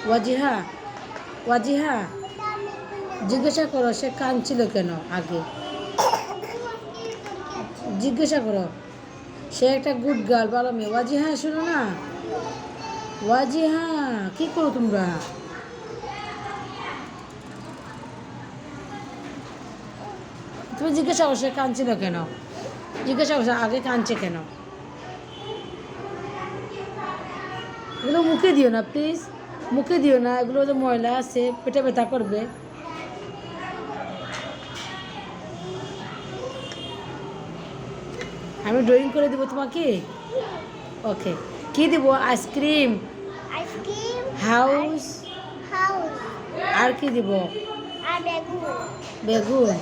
ওয়াজিহা, ওয়াজিহা, জিজ্ঞাসা করো সে কাঁদছিল কেন আগে। জিজ্ঞাসা করো, সে একটা গুড গার্ল, ভালো মেয়ে। ওয়াজিহা শোনো না, ওয়াজিহা কি করো তোমরা? তুমি জিজ্ঞাসা করো সে কাঁদছিল কেন, জিজ্ঞাসা করছো আগে কাঁদছে কেন। এগুলো মুখে দিও না প্লিজ, মুখে দিও না, এগুলো যে ময়লা আছে পেটে ব্যথা করবে। আমি ড্রয়িং করে দেবো তোমাকে। ওকে, কি দেবো? আইসক্রিম, হাউস, আর কি দিব? বেগুন।